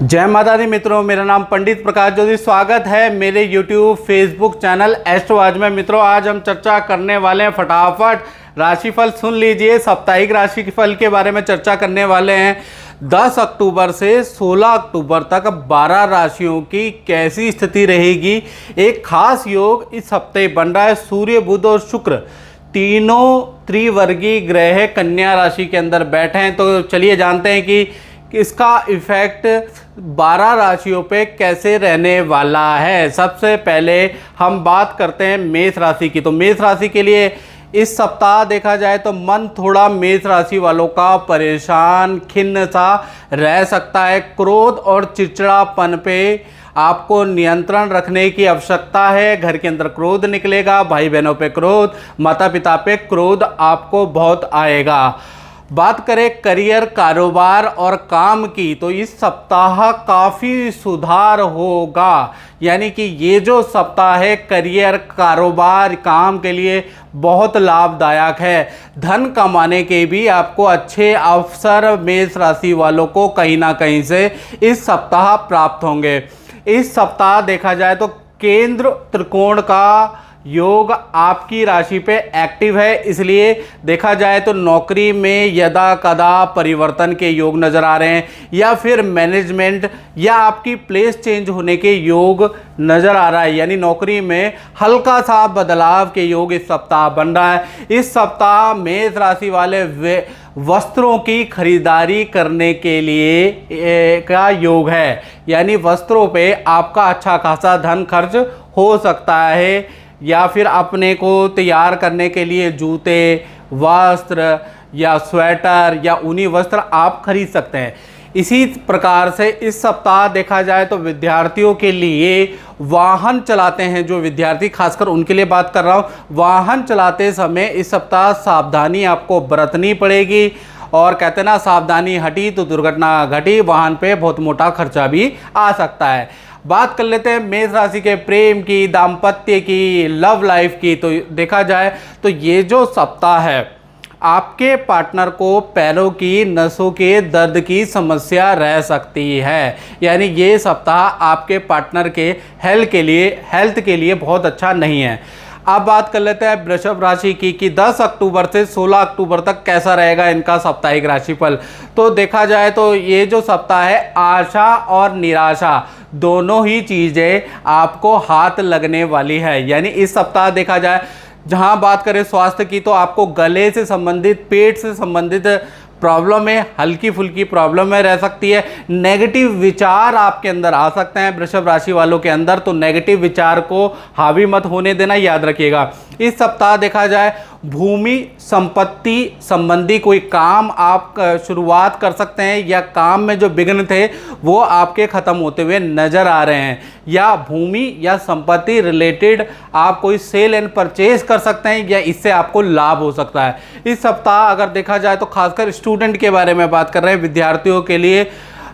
जय माता दी मित्रों, मेरा नाम पंडित प्रकाश जोशी। स्वागत है मेरे YouTube फेसबुक चैनल एस्ट्रोवाज में। मित्रों, आज हम चर्चा करने वाले हैं, फटाफट राशिफल सुन लीजिए। साप्ताहिक राशिफल के बारे में चर्चा करने वाले हैं। 10 अक्टूबर से 16 अक्टूबर तक 12 राशियों की कैसी स्थिति रहेगी। एक खास योग इस हफ्ते बन रहा है। सूर्य, बुध और शुक्र तीनों त्रिवर्गीय ग्रह कन्या राशि के अंदर बैठे हैं। तो चलिए जानते हैं कि इसका इफेक्ट 12 राशियों पे कैसे रहने वाला है। सबसे पहले हम बात करते हैं मेष राशि की। तो मेष राशि के लिए इस सप्ताह देखा जाए तो मन थोड़ा मेष राशि वालों का परेशान, खिन्न सा रह सकता है। क्रोध और चिड़चिड़ापन पे आपको नियंत्रण रखने की आवश्यकता है। घर के अंदर क्रोध निकलेगा, भाई बहनों पे क्रोध, माता पिता पे क्रोध आपको बहुत आएगा। बात करें करियर, कारोबार और काम की, तो इस सप्ताह काफ़ी सुधार होगा। यानी कि ये जो सप्ताह है करियर, कारोबार, काम के लिए बहुत लाभदायक है। धन कमाने के भी आपको अच्छे अवसर मेष राशि वालों को कहीं ना कहीं से इस सप्ताह प्राप्त होंगे। इस सप्ताह देखा जाए तो केंद्र त्रिकोण का योग आपकी राशि पे एक्टिव है, इसलिए देखा जाए तो नौकरी में यदा कदा परिवर्तन के योग नज़र आ रहे हैं, या फिर मैनेजमेंट या आपकी प्लेस चेंज होने के योग नज़र आ रहा है। यानी नौकरी में हल्का सा बदलाव के योग इस सप्ताह बन रहा है। इस सप्ताह मेष राशि वाले वस्त्रों की खरीदारी करने के लिए का योग है। यानी वस्त्रों पे आपका अच्छा खासा धन खर्च हो सकता है, या फिर अपने को तैयार करने के लिए जूते, वस्त्र या स्वेटर या ऊनी वस्त्र आप खरीद सकते हैं। इसी प्रकार से इस सप्ताह देखा जाए तो विद्यार्थियों के लिए वाहन चलाते हैं, जो विद्यार्थी खासकर उनके लिए बात कर रहा हूँ, वाहन चलाते समय इस सप्ताह सावधानी आपको बरतनी पड़ेगी। और कहते ना, सावधानी हटी तो दुर्घटना घटी। वाहन पे बहुत मोटा खर्चा भी आ सकता है। बात कर लेते हैं मेष राशि के प्रेम की, दाम्पत्य की, लव लाइफ की। तो देखा जाए तो ये जो सप्ताह है आपके पार्टनर को पैरों की नसों के दर्द की समस्या रह सकती है। यानी ये सप्ताह आपके पार्टनर के हेल्थ के लिए बहुत अच्छा नहीं है। अब बात कर लेते हैं वृषभ राशि की कि 10 अक्टूबर से 16 अक्टूबर तक कैसा रहेगा इनका साप्ताहिक राशिफल। तो देखा जाए तो ये जो सप्ताह है, आशा और निराशा दोनों ही चीज़ें आपको हाथ लगने वाली है। यानी इस सप्ताह देखा जाए, जहां बात करें स्वास्थ्य की, तो आपको गले से संबंधित, पेट से संबंधित प्रॉब्लम है, हल्की फुल्की प्रॉब्लम में रह सकती है। नेगेटिव विचार आपके अंदर आ सकते हैं वृषभ राशि वालों के अंदर, तो नेगेटिव विचार को हावी मत होने देना, याद रखिएगा। इस सप्ताह देखा जाए भूमि संपत्ति संबंधी कोई काम आप शुरुआत कर सकते हैं, या काम में जो विघ्न थे वो आपके ख़त्म होते हुए नज़र आ रहे हैं, या भूमि या संपत्ति रिलेटेड आप कोई सेल एंड परचेज कर सकते हैं, या इससे आपको लाभ हो सकता है। इस सप्ताह अगर देखा जाए तो खासकर स्टूडेंट के बारे में बात कर रहे हैं, विद्यार्थियों के लिए,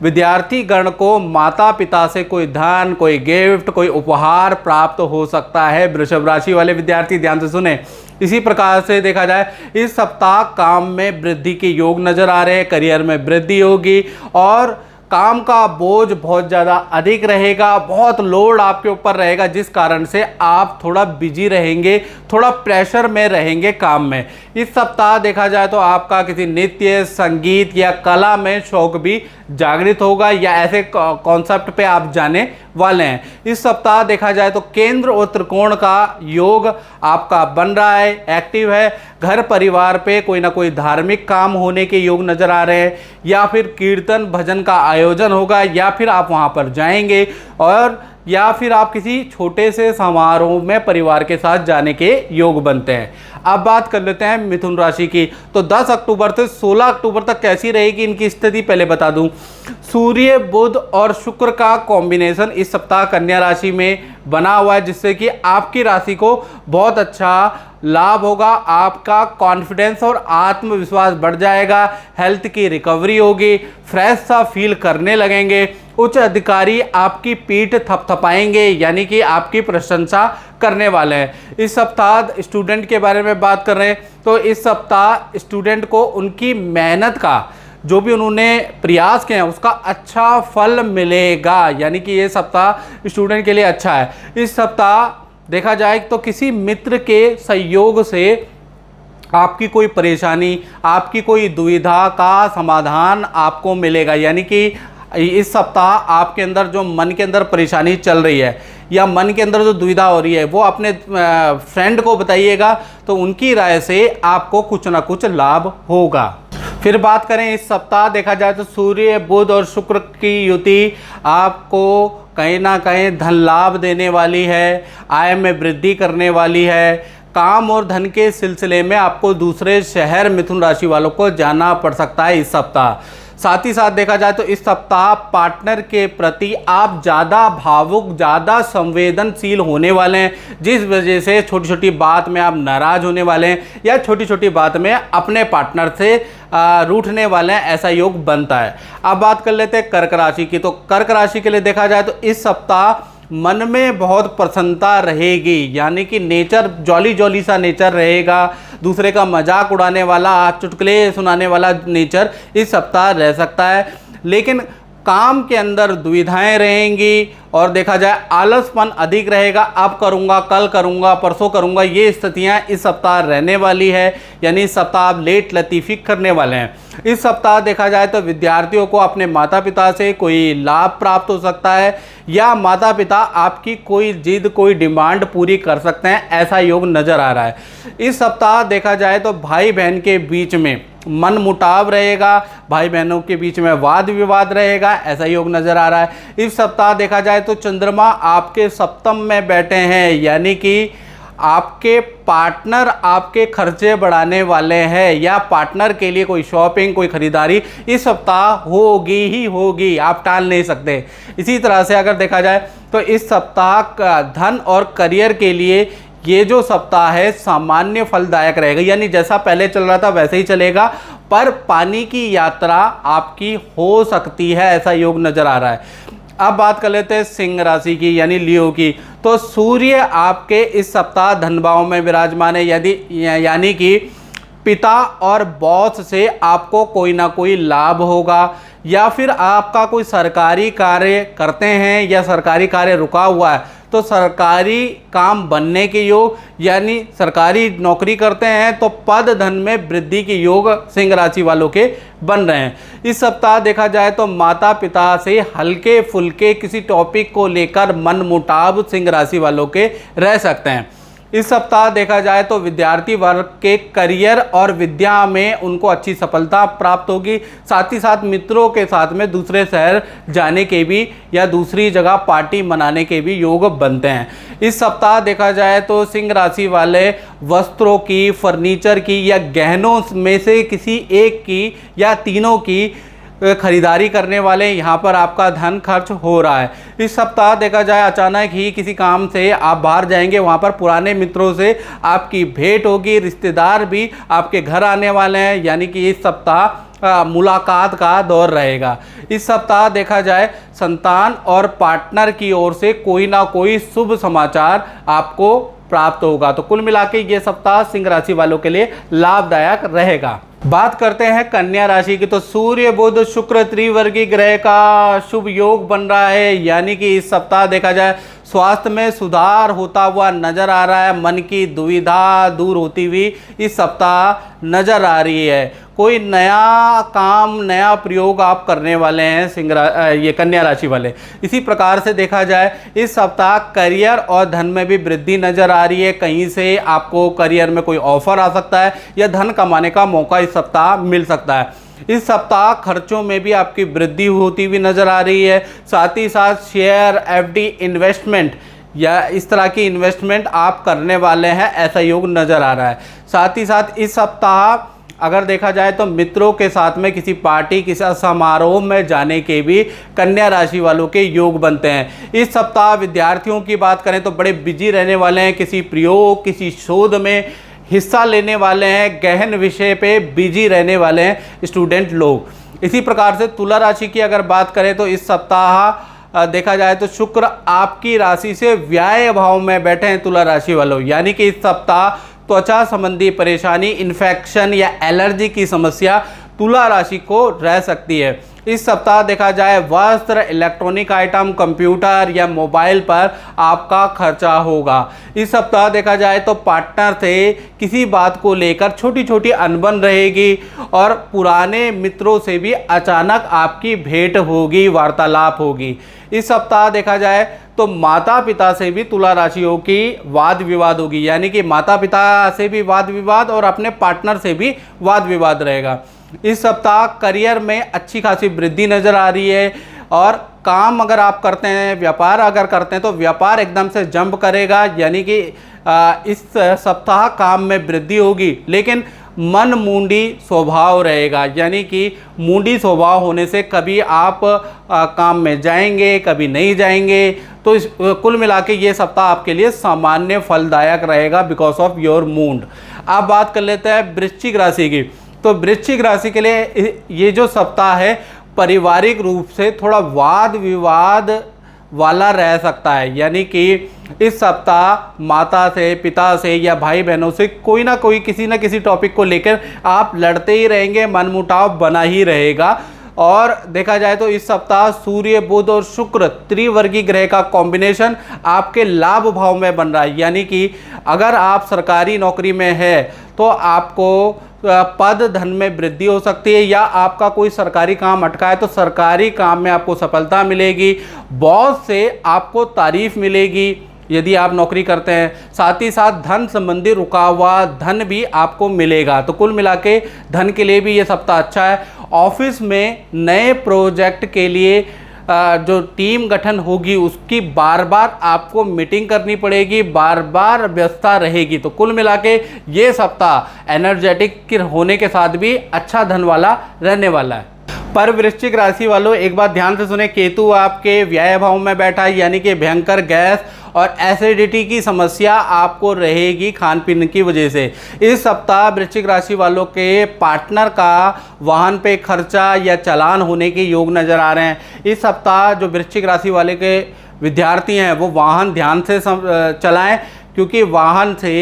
विद्यार्थी गण को माता पिता से कोई धन, कोई गिफ्ट, कोई उपहार प्राप्त हो सकता है। वृषभ राशि वाले विद्यार्थी ध्यान से सुने। इसी प्रकार से देखा जाए इस सप्ताह काम में वृद्धि के योग नजर आ रहे हैं, करियर में वृद्धि होगी, और काम का बोझ बहुत ज़्यादा अधिक रहेगा, बहुत लोड आपके ऊपर रहेगा, जिस कारण से आप थोड़ा बिजी रहेंगे, थोड़ा प्रेशर में रहेंगे काम में। इस सप्ताह देखा जाए तो आपका किसी नृत्य, संगीत या कला में शौक भी जागृत होगा, या ऐसे कॉन्सेप्ट पे आप जाने वाले हैं। इस सप्ताह देखा जाए तो केंद्र और त्रिकोण का योग आपका बन रहा है, एक्टिव है। घर परिवार पे कोई ना कोई धार्मिक काम होने के योग नज़र आ रहे हैं, या फिर कीर्तन भजन का आयोजन होगा, या फिर आप वहाँ पर जाएंगे, और या फिर आप किसी छोटे से समारोह में परिवार के साथ जाने के योग बनते हैं। अब बात कर लेते हैं मिथुन राशि की। तो 10 अक्टूबर से 16 अक्टूबर तक कैसी रहेगी इनकी स्थिति, पहले बता दूं। सूर्य, बुध और शुक्र का कॉम्बिनेशन इस सप्ताह कन्या राशि में बना हुआ है, जिससे कि आपकी राशि को बहुत अच्छा लाभ होगा। आपका कॉन्फिडेंस और आत्मविश्वास बढ़ जाएगा, हेल्थ की रिकवरी होगी, फ्रेश सा फील करने लगेंगे। उच्च अधिकारी आपकी पीठ थपथपाएंगे, यानी कि आपकी प्रशंसा करने वाले हैं। इस सप्ताह स्टूडेंट के बारे में बात कर रहे हैं, तो इस सप्ताह स्टूडेंट को उनकी मेहनत का जो भी उन्होंने प्रयास किए हैं उसका अच्छा फल मिलेगा, यानी कि ये सप्ताह स्टूडेंट के लिए अच्छा है। इस सप्ताह देखा जाए तो किसी मित्र के सहयोग से आपकी कोई परेशानी, आपकी कोई दुविधा का समाधान आपको मिलेगा, यानी कि इस सप्ताह आपके अंदर जो मन के अंदर परेशानी चल रही है या मन के अंदर जो दुविधा हो रही है वो अपने फ्रेंड को बताइएगा, तो उनकी राय से आपको कुछ ना कुछ लाभ होगा। फिर बात करें इस सप्ताह देखा जाए तो सूर्य, बुध और शुक्र की युति आपको कहीं ना कहीं धन लाभ देने वाली है, आय में वृद्धि करने वाली है। काम और धन के सिलसिले में आपको दूसरे शहर मिथुन राशि वालों को जाना पड़ सकता है इस सप्ताह। साथ ही साथ देखा जाए तो इस सप्ताह पार्टनर के प्रति आप ज़्यादा भावुक, ज़्यादा संवेदनशील होने वाले हैं, जिस वजह से छोटी छोटी बात में आप नाराज़ होने वाले हैं या छोटी छोटी बात में अपने पार्टनर से रूठने वाले हैं, ऐसा योग बनता है। अब बात कर लेते हैं कर्क राशि की। तो कर्क राशि के लिए देखा जाए तो इस सप्ताह मन में बहुत प्रसन्नता रहेगी, यानी कि नेचर जॉली जॉली सा नेचर रहेगा, दूसरे का मजाक उड़ाने वाला, चुटकुले सुनाने वाला नेचर इस सप्ताह रह सकता है। लेकिन काम के अंदर दुविधाएं रहेंगी और देखा जाए आलसपन अधिक रहेगा। अब करूंगा, कल करूंगा, परसों करूंगा, ये स्थितियां इस सप्ताह रहने वाली है, यानी इस सप्ताह आप लेट लतीफ़ी करने वाले हैं। इस सप्ताह देखा जाए तो विद्यार्थियों को अपने माता पिता से कोई लाभ प्राप्त हो सकता है या माता पिता आपकी कोई जिद, कोई डिमांड पूरी कर सकते हैं, ऐसा योग नज़र आ रहा है। इस सप्ताह देखा जाए तो भाई बहन के बीच में मन मुटाव रहेगा, भाई बहनों के बीच में वाद विवाद रहेगा, ऐसा योग नज़र आ रहा है। इस सप्ताह देखा जाए तो चंद्रमा आपके सप्तम में बैठे हैं, यानी कि आपके पार्टनर आपके खर्चे बढ़ाने वाले हैं या पार्टनर के लिए कोई शॉपिंग, कोई खरीदारी इस सप्ताह होगी ही होगी, आप टाल नहीं सकते। इसी तरह से अगर देखा जाए तो इस सप्ताह का धन और करियर के लिए ये जो सप्ताह है सामान्य फलदायक रहेगा, यानी जैसा पहले चल रहा था वैसे ही चलेगा, पर पानी की यात्रा आपकी हो सकती है, ऐसा योग नज़र आ रहा है। अब बात कर लेते हैं सिंह राशि की, यानी लियो की। तो सूर्य आपके इस सप्ताह धन भाव में विराजमान है, यानी कि पिता और बॉस से आपको कोई ना कोई लाभ होगा, या फिर आपका कोई सरकारी कार्य करते हैं या सरकारी कार्य रुका हुआ है तो सरकारी काम बनने के योग, यानी सरकारी नौकरी करते हैं तो पद धन में वृद्धि के योग सिंह राशि वालों के बन रहे हैं। इस सप्ताह देखा जाए तो माता पिता से हल्के फुल्के किसी टॉपिक को लेकर मनमुटाव सिंह राशि वालों के रह सकते हैं। इस सप्ताह देखा जाए तो विद्यार्थी वर्ग के करियर और विद्या में उनको अच्छी सफलता प्राप्त होगी। साथ ही साथ मित्रों के साथ में दूसरे शहर जाने के भी या दूसरी जगह पार्टी मनाने के भी योग बनते हैं। इस सप्ताह देखा जाए तो सिंह राशि वाले वस्त्रों की, फर्नीचर की या गहनों में से किसी एक की या तीनों की खरीदारी करने वाले, यहाँ पर आपका धन खर्च हो रहा है। इस सप्ताह देखा जाए अचानक ही किसी काम से आप बाहर जाएंगे, वहाँ पर पुराने मित्रों से आपकी भेंट होगी, रिश्तेदार भी आपके घर आने वाले हैं, यानी कि इस सप्ताह मुलाकात का दौर रहेगा। इस सप्ताह देखा जाए संतान और पार्टनर की ओर से कोई ना कोई शुभ समाचार आपको प्राप्त होगा। तो कुल मिला के ये सप्ताह सिंह राशि वालों के लिए लाभदायक रहेगा। बात करते हैं कन्या राशि की। तो सूर्य, बुध, शुक्र त्रिवर्गीय ग्रह का शुभ योग बन रहा है, यानी कि इस सप्ताह देखा जाए स्वास्थ्य में सुधार होता हुआ नजर आ रहा है, मन की दुविधा दूर होती हुई इस सप्ताह नजर आ रही है। कोई नया काम, नया प्रयोग आप करने वाले हैं ये कन्या राशि वाले। इसी प्रकार से देखा जाए इस सप्ताह करियर और धन में भी वृद्धि नजर आ रही है। कहीं से आपको करियर में कोई ऑफर आ सकता है या धन कमाने का मौका इस सप्ताह मिल सकता है। इस सप्ताह खर्चों में भी आपकी वृद्धि होती हुई नजर आ रही है। साथ ही साथ शेयर, एफडी, इन्वेस्टमेंट या इस तरह की इन्वेस्टमेंट आप करने वाले हैं, ऐसा योग नजर आ रहा है। साथ ही साथ इस सप्ताह अगर देखा जाए तो मित्रों के साथ में किसी पार्टी, किसी समारोह में जाने के भी कन्या राशि वालों के योग बनते हैं। इस सप्ताह विद्यार्थियों की बात करें तो बड़े बिजी रहने वाले हैं, किसी प्रयोग, किसी शोध में हिस्सा लेने वाले हैं, गहन विषय पे बिजी रहने वाले हैं स्टूडेंट लोग। इसी प्रकार से तुला राशि की अगर बात करें तो इस सप्ताह देखा जाए तो शुक्र आपकी राशि से व्यय भाव में बैठे हैं तुला राशि वालों, यानी कि इस सप्ताह त्वचा संबंधी परेशानी, इन्फेक्शन या एलर्जी की समस्या तुला राशि को रह सकती है। इस सप्ताह देखा जाए वस्त्र, इलेक्ट्रॉनिक आइटम, कंप्यूटर या मोबाइल पर आपका खर्चा होगा। इस सप्ताह देखा जाए तो पार्टनर से किसी बात को लेकर छोटी छोटी अनबन रहेगी और पुराने मित्रों से भी अचानक आपकी भेंट होगी, वार्तालाप होगी। इस सप्ताह देखा जाए तो माता पिता से भी तुला राशियों की वाद विवाद होगी, यानी कि माता पिता से भी वाद विवाद और अपने पार्टनर से भी वाद विवाद रहेगा। इस सप्ताह करियर में अच्छी खासी वृद्धि नज़र आ रही है और काम अगर आप करते हैं, व्यापार अगर करते हैं तो व्यापार एकदम से जंप करेगा, यानी कि इस सप्ताह काम में वृद्धि होगी। लेकिन मन मूंडी स्वभाव रहेगा, यानी कि मूंडी स्वभाव होने से कभी आप काम में जाएंगे, कभी नहीं जाएंगे। तो कुल मिला के ये सप्ताह आपके लिए सामान्य फलदायक रहेगा बिकॉज ऑफ योर मूड। अब बात कर लेते हैं वृश्चिक राशि की। तो वृश्चिक राशि के लिए ये जो सप्ताह है पारिवारिक रूप से थोड़ा वाद विवाद वाला रह सकता है, यानी कि इस सप्ताह माता से, पिता से या भाई बहनों से कोई ना कोई किसी ना किसी टॉपिक को लेकर आप लड़ते ही रहेंगे, मनमुटाव बना ही रहेगा। और देखा जाए तो इस सप्ताह सूर्य, बुध और शुक्र त्रिवर्गीय ग्रह का कॉम्बिनेशन आपके लाभ भाव में बन रहा है, यानी कि अगर आप सरकारी नौकरी में है तो आपको पद धन में वृद्धि हो सकती है, या आपका कोई सरकारी काम अटका है तो सरकारी काम में आपको सफलता मिलेगी, बॉस से आपको तारीफ मिलेगी यदि आप नौकरी करते हैं। साथ ही साथ धन संबंधी रुका हुआ धन भी आपको मिलेगा। तो कुल मिला के धन के लिए भी ये सप्ताह अच्छा है। ऑफिस में नए प्रोजेक्ट के लिए जो टीम गठन होगी उसकी बार बार आपको मीटिंग करनी पड़ेगी, बार बार व्यस्तता रहेगी। तो कुल मिला के ये सप्ताह एनर्जेटिक होने के साथ भी अच्छा धन वाला रहने वाला है। पर वृश्चिक राशि वालों एक बात ध्यान से सुने, केतु आपके व्यय भाव में बैठा है, यानी कि भयंकर गैस और एसिडिटी की समस्या आपको रहेगी खान पीने की वजह से। इस सप्ताह वृश्चिक राशि वालों के पार्टनर का वाहन पे खर्चा या चालान होने के योग नज़र आ रहे हैं। इस सप्ताह जो वृश्चिक राशि वाले के विद्यार्थी हैं वो वाहन ध्यान से चलाएं, क्योंकि वाहन से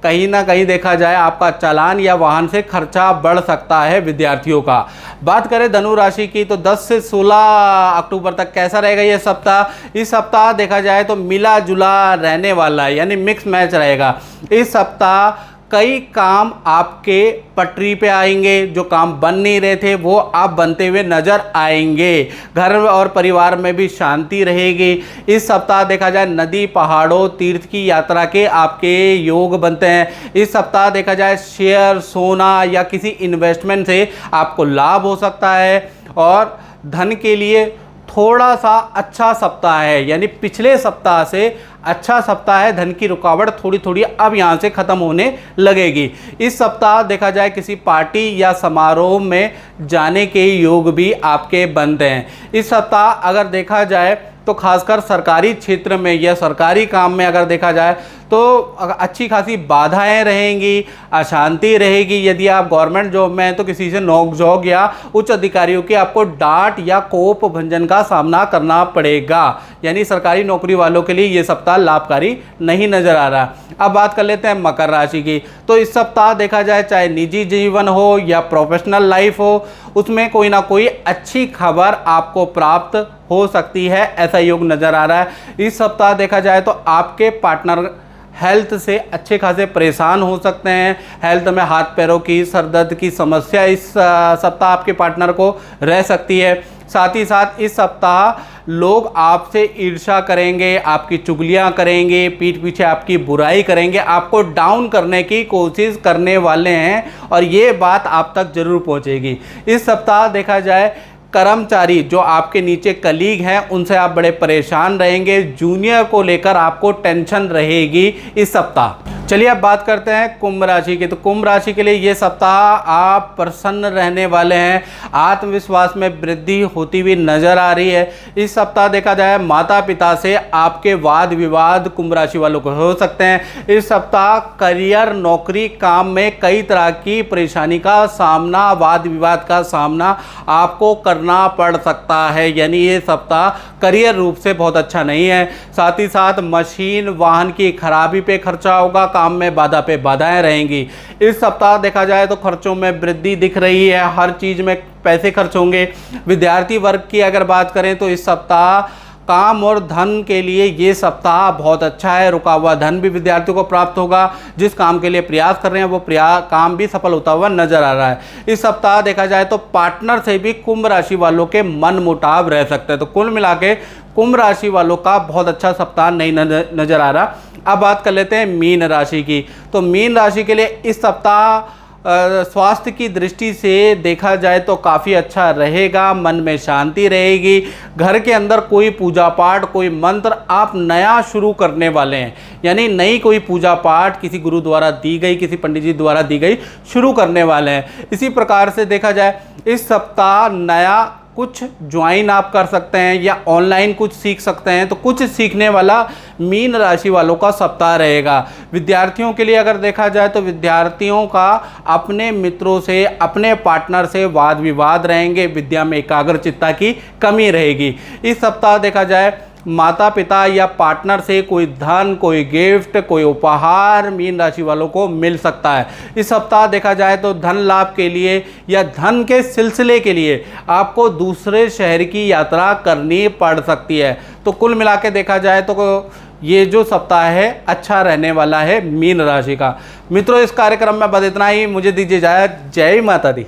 कहीं ना कहीं देखा जाए आपका चालान या वाहन से खर्चा बढ़ सकता है विद्यार्थियों का। बात करें धनु राशि की तो 10 से 16 अक्टूबर तक कैसा रहेगा ये सप्ताह। इस सप्ताह देखा जाए तो मिला जुला रहने वाला है, यानी मिक्स मैच रहेगा। इस सप्ताह कई काम आपके पटरी पे आएंगे, जो काम बन नहीं रहे थे वो आप बनते हुए नजर आएंगे। घर और परिवार में भी शांति रहेगी। इस सप्ताह देखा जाए नदी, पहाड़ों, तीर्थ की यात्रा के आपके योग बनते हैं। इस सप्ताह देखा जाए शेयर, सोना या किसी इन्वेस्टमेंट से आपको लाभ हो सकता है। और धन के लिए थोड़ा सा अच्छा सप्ताह है, यानी पिछले सप्ताह से अच्छा सप्ताह है। धन की रुकावट थोड़ी थोड़ी अब यहाँ से ख़त्म होने लगेगी। इस सप्ताह देखा जाए किसी पार्टी या समारोह में जाने के योग भी आपके बनते हैं। इस सप्ताह अगर देखा जाए तो खासकर सरकारी क्षेत्र में या सरकारी काम में अगर देखा जाए तो अच्छी खासी बाधाएं रहेंगी, अशांति रहेगी। यदि आप गवर्नमेंट जॉब में हैं तो किसी से नोक झोंक या उच्च अधिकारियों की आपको डांट या कोप भंजन का सामना करना पड़ेगा, यानी सरकारी नौकरी वालों के लिए ये सप्ताह लाभकारी नहीं नजर आ रहा। अब बात कर लेते हैं मकर राशि की। तो इस सप्ताह देखा जाए चाहे निजी जीवन हो या प्रोफेशनल लाइफ हो, उसमें कोई ना कोई अच्छी खबर आपको प्राप्त हो सकती है, ऐसा योग नज़र आ रहा है। इस सप्ताह देखा जाए तो आपके पार्टनर हेल्थ से अच्छे खासे परेशान हो सकते हैं। हेल्थ में हाथ पैरों की, सर दर्द की समस्या इस सप्ताह आपके पार्टनर को रह सकती है। साथ ही साथ इस सप्ताह लोग आपसे ईर्ष्या करेंगे, आपकी चुगलियां करेंगे, पीठ पीछे आपकी बुराई करेंगे, आपको डाउन करने की कोशिश करने वाले हैं और ये बात आप तक जरूर पहुंचेगी। इस सप्ताह देखा जाए कर्मचारी जो आपके नीचे कलीग हैं उनसे आप बड़े परेशान रहेंगे। जूनियर को लेकर आपको टेंशन रहेगी इस सप्ताह। चलिए अब बात करते हैं कुंभ राशि की। तो कुंभ राशि के लिए ये सप्ताह आप प्रसन्न रहने वाले हैं, आत्मविश्वास में वृद्धि होती हुई नजर आ रही है। इस सप्ताह देखा जाए माता पिता से आपके वाद विवाद कुंभ राशि वालों को हो सकते हैं। इस सप्ताह करियर, नौकरी, काम में कई तरह की परेशानी का सामना, वाद विवाद का सामना आपको करना पड़ सकता है, यानी ये सप्ताह करियर रूप से बहुत अच्छा नहीं है। साथ ही साथ मशीन, वाहन की खराबी पे खर्चा होगा, काम में बाधा पे बाधाएं रहेंगी। इस सप्ताह देखा जाए तो खर्चों में वृद्धि दिख रही है, हर चीज़ में पैसे खर्च होंगे। विद्यार्थी वर्ग की अगर बात करें तो इस सप्ताह काम और धन के लिए ये सप्ताह बहुत अच्छा है। रुका हुआ धन भी विद्यार्थियों को प्राप्त होगा। जिस काम के लिए प्रयास कर रहे हैं वो काम भी सफल होता हुआ नजर आ रहा है। इस सप्ताह देखा जाए तो पार्टनर से भी कुंभ राशि वालों के मन मुटाव रह सकते हैं। तो कुल मिला के कुंभ राशि वालों का बहुत अच्छा सप्ताह नहीं नजर आ रहा। अब बात कर लेते हैं मीन राशि की। तो मीन राशि के लिए इस सप्ताह स्वास्थ्य की दृष्टि से देखा जाए तो काफ़ी अच्छा रहेगा। मन में शांति रहेगी। घर के अंदर कोई पूजा पाठ, कोई मंत्र आप नया शुरू करने वाले हैं, यानी नई कोई पूजा पाठ किसी गुरु द्वारा दी गई, किसी पंडित जी द्वारा दी गई, शुरू करने वाले हैं। इसी प्रकार से देखा जाए इस सप्ताह नया कुछ ज्वाइन आप कर सकते हैं या ऑनलाइन कुछ सीख सकते हैं। तो कुछ सीखने वाला मीन राशि वालों का सप्ताह रहेगा। विद्यार्थियों के लिए अगर देखा जाए तो विद्यार्थियों का अपने मित्रों से, अपने पार्टनर से वाद विवाद रहेंगे। विद्या में एकाग्रचित्ता की कमी रहेगी। इस सप्ताह देखा जाए माता पिता या पार्टनर से कोई धन, कोई गिफ्ट, कोई उपहार मीन राशि वालों को मिल सकता है। इस सप्ताह देखा जाए तो धन लाभ के लिए या धन के सिलसिले के लिए आपको दूसरे शहर की यात्रा करनी पड़ सकती है। तो कुल मिला के देखा जाए तो ये जो सप्ताह है अच्छा रहने वाला है मीन राशि का। मित्रों, इस कार्यक्रम में बस इतना ही। मुझे दीजिए इजाज़त। जय माता दी।